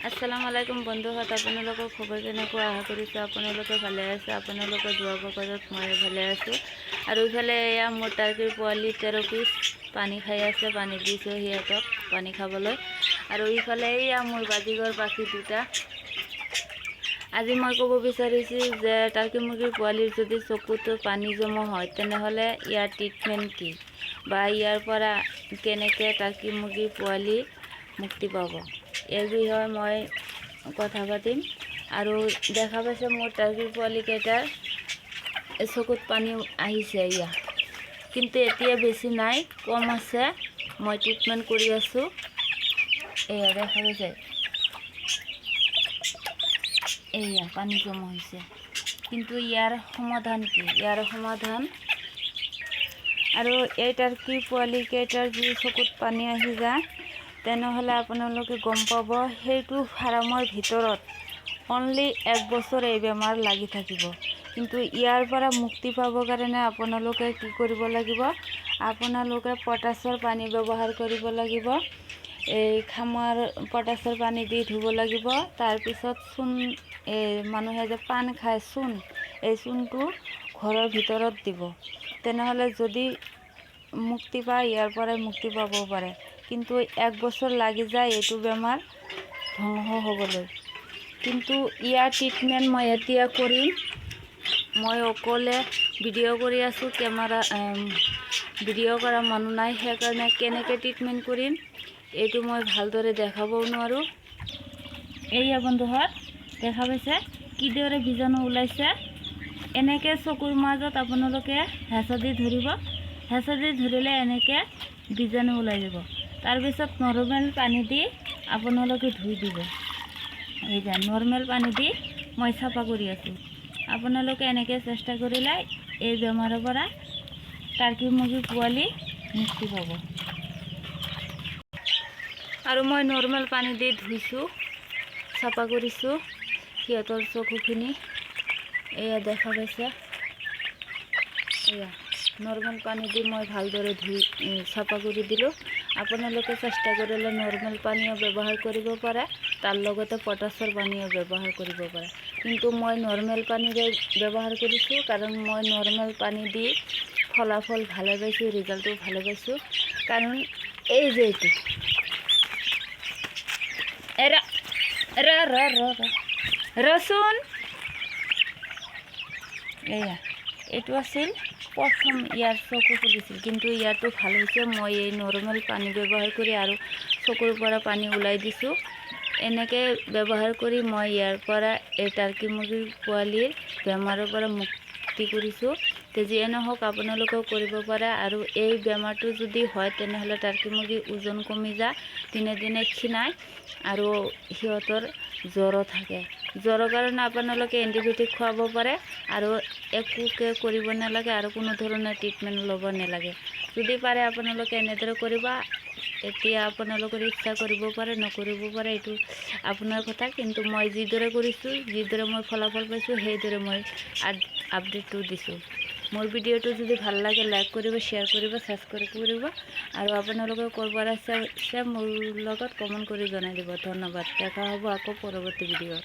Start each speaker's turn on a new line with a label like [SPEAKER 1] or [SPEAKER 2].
[SPEAKER 1] আসসালামু আলাইকুম বন্ধুহঁত, আপোনালোকৰ খবৰ কেনেকুৱা? আশা কৰিছোঁ আপোনালোকে ভালে আছে। আপোনালোকৰ দুৱাৰ বগৰত মই ভালে আছোঁ। আৰু ইফালে এয়া মোৰ টাৰ্কিৰ পোৱালি 13 পিচ পানী খাই আছে। পানী দিছোঁ সিহঁতক পানী খাবলৈ। আৰু ইফালে এয়া মোৰ বাজিঘৰ পাখি দুটা। আজি মই ক'ব বিচাৰিছোঁ যে টাৰ্কি মুৰ্গীৰ পোৱালিৰ যদি চকুতো পানী জমা হয় তেনেহ'লে ইয়াৰ ট্ৰিটমেণ্ট কি, বা ইয়াৰ পৰা কেনেকৈ টাৰ্কি মুৰ্গীৰ পোৱালি মুক্তি পাব, এই বিষয়ে মই কথা পাতিম। আৰু দেখা পাইছে মোৰ টাৰ্কিৰ পোৱালিকেইটাৰ চকুত পানী আহিছে ইয়াৰ, কিন্তু এতিয়া বেছি নাই, কম আছে। মই ট্ৰিটমেণ্ট কৰি আছোঁ। এয়া দেখা পাইছে, এয়া পানী জমা হৈছে। কিন্তু ইয়াৰ সমাধান কি? ইয়াৰ সমাধান আৰু এই টাৰ্কি পোৱালিকেইটাৰ যদি চকুত পানী আহি যায় তেনেহ'লে আপোনালোকে গম পাব সেইটো ফাৰ্মৰ ভিতৰত অনলি 1 বছৰ এই বেমাৰ লাগি থাকিব। কিন্তু ইয়াৰ পৰা মুক্তি পাবৰ কাৰণে আপোনালোকে কি কৰিব লাগিব? আপোনালোকে পটাছৰ পানী ব্যৱহাৰ কৰিব লাগিব। এই খামৰ পটাছৰ পানী দি ধুব লাগিব। তাৰপিছত চূণ, মানুহে যে পান খায় চূণ, এই চূণটো ঘৰৰ ভিতৰত দিব। তেনেহ'লে যদি মুক্তি পায় ইয়াৰ পৰাই মুক্তি পাব পাৰে। কিন্তু 1 বছৰ লাগি যায় এইটো বেমাৰ ধ্বংস হ'বলৈ। কিন্তু ইয়াৰ ট্ৰিটমেণ্ট মই এতিয়া কৰিম। মই অকলে ভিডিঅ' কৰি আছোঁ, ভিডিঅ' কৰা মানুহ নাই, সেইকাৰণে কেনেকৈ ট্ৰিটমেণ্ট কৰিম এইটো মই ভালদৰে দেখাবও নোৱাৰোঁ। এয়া বন্ধুহঁত দেখা পাইছে কিদৰে বীজাণু ওলাইছে। এনেকৈ চকুৰ মাজত আপোনালোকে হেঁচা দি ধৰিব। হেঁচা দি ধৰিলে এনেকৈ বীজাণু ওলাই যাব। তাৰপিছত নৰ্মেল পানী দি আপোনালোকে ধুই দিব। এই যে নৰ্মেল পানী দি মই চাফা কৰি আছোঁ। আপোনালোকে এনেকৈ চেষ্টা কৰিলে এই বেমাৰৰ পৰা টাৰ্কি মুৰ্গীৰ পোৱালি মুক্তি পাব। আৰু মই নৰ্মেল পানী দি ধুইছোঁ, চাফা কৰিছোঁ সিহঁতৰ চকুখিনি। এয়া দেখা পাইছে, এয়া নৰ্মেল পানী দি মই ভালদৰে ধুই চাফা কৰি দিলোঁ। আপোনালোকে চেষ্টা কৰিলে নৰ্মেল পানীও ব্যৱহাৰ কৰিব পাৰে, তাৰ লগতে পটাছৰ পানীও ব্যৱহাৰ কৰিব পাৰে। কিন্তু মই নৰ্মেল পানীৰে ব্যৱহাৰ কৰিছোঁ, কাৰণ মই নৰ্মেল পানী দি ফলাফল ভালে পাইছোঁ, ৰিজাল্টটো ভালে পাইছোঁ। কাৰণ এই যে এইটো ৰচুন, এয়া এইটো আছিল প্ৰথম ইয়াৰ চকু ফুলিছিল, কিন্তু ইয়াৰটো ভাল হৈছে। মই এই নৰ্মেল পানী ব্যৱহাৰ কৰি আৰু চকুৰ পৰা পানী ওলাই দিছোঁ। এনেকৈ ব্যৱহাৰ কৰি মই ইয়াৰ পৰা এই টাৰ্কি মুৰ্গীৰ পোৱালিৰ বেমাৰৰ পৰা মুক্তি কৰিছোঁ। তে যিয়ে নহওক আপোনালোকেও কৰিব পাৰে। আৰু এই বেমাৰটো যদি হয় তেনেহ'লে টাৰ্কি মুৰ্গীৰ ওজন কমি যায়, দিনে দিনে ক্ষীণায়, আৰু সিহঁতৰ জ্বৰো থাকে। জ্বৰৰ কাৰণে আপোনালোকে এণ্টিবায়'টিক খুৱাব পাৰে, আৰু একোকে কৰিব নালাগে, আৰু কোনো ধৰণৰ ট্ৰিটমেণ্ট ল'ব নালাগে। যদি পাৰে আপোনালোকে এনেদৰে কৰিবা। এতিয়া আপোনালোকৰ ইচ্ছা কৰিব পাৰে, নকৰিব পাৰে, এইটো আপোনাৰ কথা। কিন্তু মই যিদৰে কৰিছোঁ, যিদৰে মই ফলাফল পাইছোঁ, সেইদৰে মই আপডেটটো দিছোঁ। মোৰ ভিডিঅ'টো যদি ভাল লাগে লাইক কৰিব, শ্বেয়াৰ কৰিব, ছাবস্ক্ৰাইব কৰিব। আৰু আপোনালোকে ক'ৰবাৰ আছে মোৰ লগত কমেণ্ট কৰি জনাই দিব। ধন্যবাদ। দেখা হ'ব আকৌ পৰৱৰ্তী ভিডিঅ'ত।